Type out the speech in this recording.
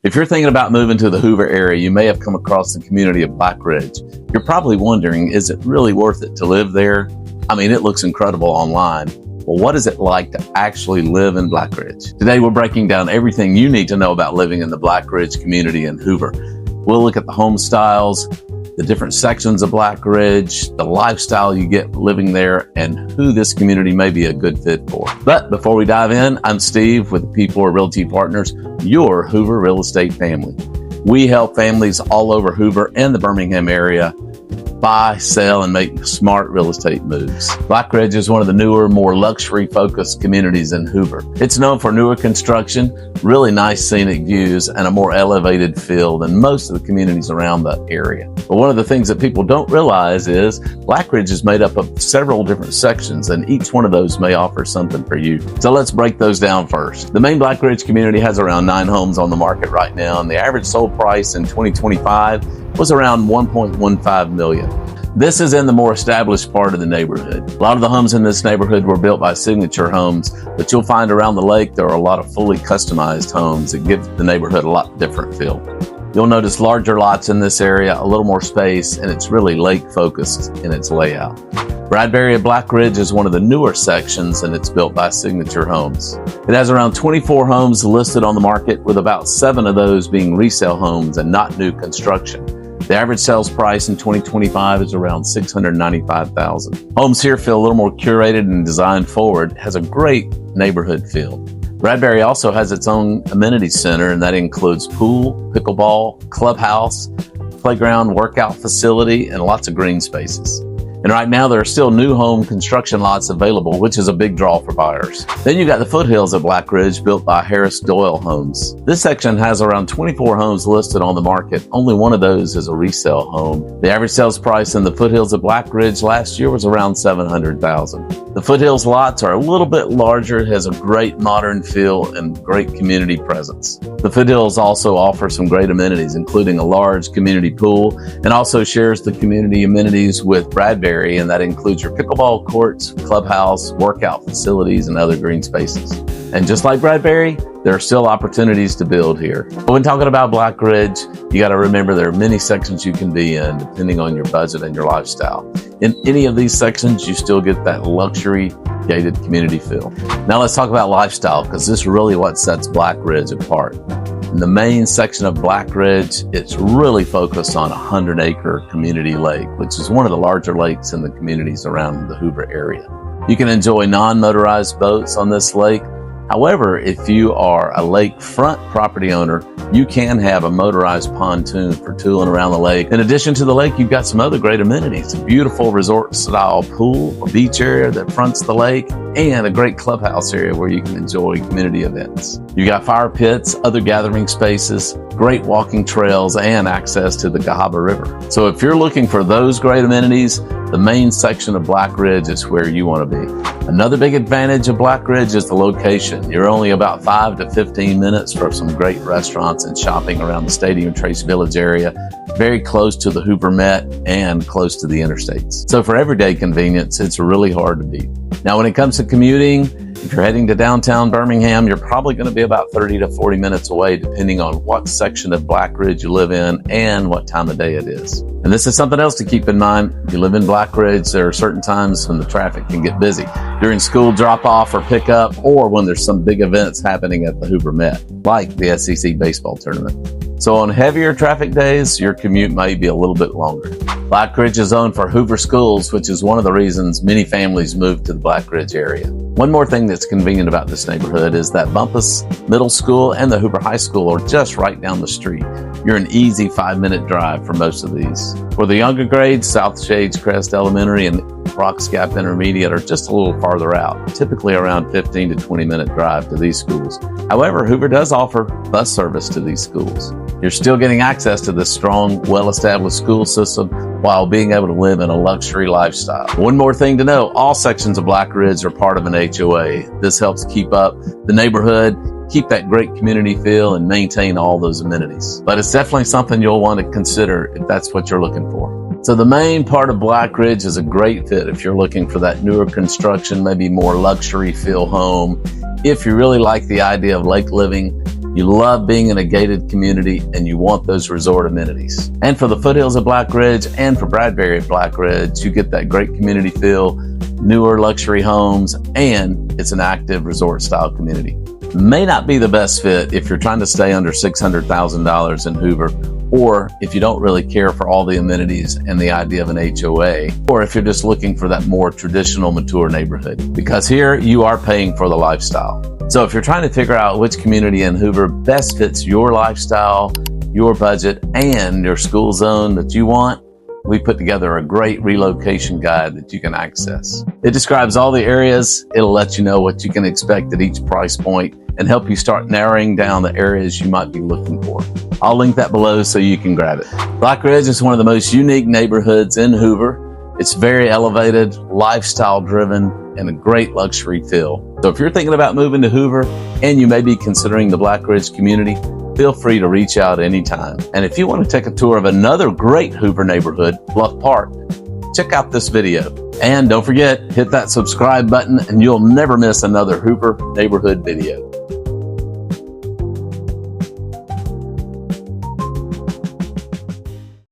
If you're thinking about moving to the Hoover area, you may have come across the community of Blackridge. You're probably wondering, is it really worth it to live there? I mean, it looks incredible online. Well, what is it like to actually live in Blackridge? Today, we're breaking down everything you need to know about living in the Blackridge community in Hoover. We'll look at the home styles, the different sections of Blackridge, the lifestyle you get living there, and who this community may be a good fit for. But before we dive in, I'm Steve with the People Realty Partners, your Hoover real estate family. We help families all over Hoover and the Birmingham area buy, sell, and make smart real estate moves. Blackridge is one of the newer, more luxury-focused communities in Hoover. It's known for newer construction, really nice scenic views, and a more elevated feel than most of the communities around the area. But one of the things that people don't realize is Blackridge is made up of several different sections, and each one of those may offer something for you. So let's break those down first. The main Blackridge community has around 9 homes on the market right now, and the average sold price in 2025 was around $1.15 million. This is in the more established part of the neighborhood. A lot of the homes in this neighborhood were built by signature homes, but you'll find around the lake there are a lot of fully customized homes that give the neighborhood a lot different feel. You'll notice larger lots in this area, a little more space, and it's really lake focused in its layout. Bradbury at Blackridge is one of the newer sections, and it's built by signature homes. It has around 24 homes listed on the market, with about 7 of those being resale homes and not new construction. The average sales price in 2025 is around $695,000. Homes here feel a little more curated and designed forward. It has a great neighborhood feel. Bradbury also has its own amenity center, and that includes pool, pickleball, clubhouse, playground, workout facility, and lots of green spaces. And right now, there are still new home construction lots available, which is a big draw for buyers. Then you got the Foothills at Blackridge, built by Harris Doyle Homes. This section has around 24 homes listed on the market. Only one of those is a resale home. The average sales price in the Foothills at Blackridge last year was around $700,000. The Foothills lots are a little bit larger, has a great modern feel and great community presence. The Foothills also offers some great amenities, including a large community pool, and also shares the community amenities with Bradbury, and that includes your pickleball courts, clubhouse, workout facilities, and other green spaces. And just like Bradbury, there are still opportunities to build here. But when talking about Blackridge, you got to remember there are many sections you can be in depending on your budget and your lifestyle. In any of these sections, you still get that luxury gated community feel. Now let's talk about lifestyle, because this is really what sets Blackridge apart. In the main section of Blackridge, it's really focused on a 100-acre community lake, which is one of the larger lakes in the communities around the Hoover area. You can enjoy non-motorized boats on this lake. However, if you are a lakefront property owner, you can have a motorized pontoon for tooling around the lake. In addition to the lake, you've got some other great amenities: a beautiful resort-style pool, a beach area that fronts the lake, and a great clubhouse area where you can enjoy community events. You got fire pits, other gathering spaces, great walking trails, and access to the Cahaba River. So if you're looking for those great amenities, the main section of Blackridge is where you want to be. Another big advantage of Blackridge is the location. You're only about 5 to 15 minutes from some great restaurants and shopping around the Stadium Trace Village area, very close to the Hoover Met and close to the interstates. So for everyday convenience, it's really hard to beat. Now, when it comes to commuting, if you're heading to downtown Birmingham, you're probably going to be about 30 to 40 minutes away, depending on what section of Blackridge you live in and what time of day it is. And this is something else to keep in mind. If you live in Blackridge, there are certain times when the traffic can get busy. During school drop-off or pickup, or when there's some big events happening at the Hoover Met, like the SEC baseball tournament. So on heavier traffic days, your commute may be a little bit longer. Blackridge is zoned for Hoover schools, which is one of the reasons many families move to the Blackridge area. One more thing that's convenient about this neighborhood is that Bumpus Middle School and the Hoover High School are just right down the street. You're an easy 5-minute drive for most of these. For the younger grades, South Shades Crest Elementary and Rocks Gap Intermediate are just a little farther out, typically around 15 to 20-minute drive to these schools. However, Hoover does offer bus service to these schools. You're still getting access to this strong, well-established school system while being able to live in a luxury lifestyle. One more thing to know, all sections of Blackridge are part of an HOA. This helps keep up the neighborhood, keep that great community feel, and maintain all those amenities. But it's definitely something you'll want to consider if that's what you're looking for. So the main part of Blackridge is a great fit if you're looking for that newer construction, maybe more luxury feel home. If you really like the idea of lake living, You love being in a gated community and you want those resort amenities. And for the Foothills of Blackridge and for Bradbury at Blackridge, you get that great community feel, newer luxury homes, and it's an active resort style community. May not be the best fit if you're trying to stay under $600,000 in Hoover, or if you don't really care for all the amenities and the idea of an HOA, or if you're just looking for that more traditional, mature neighborhood. Because here you are paying for the lifestyle. So if you're trying to figure out which community in Hoover best fits your lifestyle, your budget, and your school zone that you want, we put together a great relocation guide that you can access. It describes all the areas. It'll let you know what you can expect at each price point and help you start narrowing down the areas you might be looking for. I'll link that below so you can grab it. Blackridge is one of the most unique neighborhoods in Hoover. It's very elevated, lifestyle driven, and a great luxury feel. So if you're thinking about moving to Hoover and you may be considering the Blackridge community, feel free to reach out anytime. And if you want to take a tour of another great Hoover neighborhood, Bluff Park, check out this video. And don't forget, hit that subscribe button and you'll never miss another Hoover neighborhood video.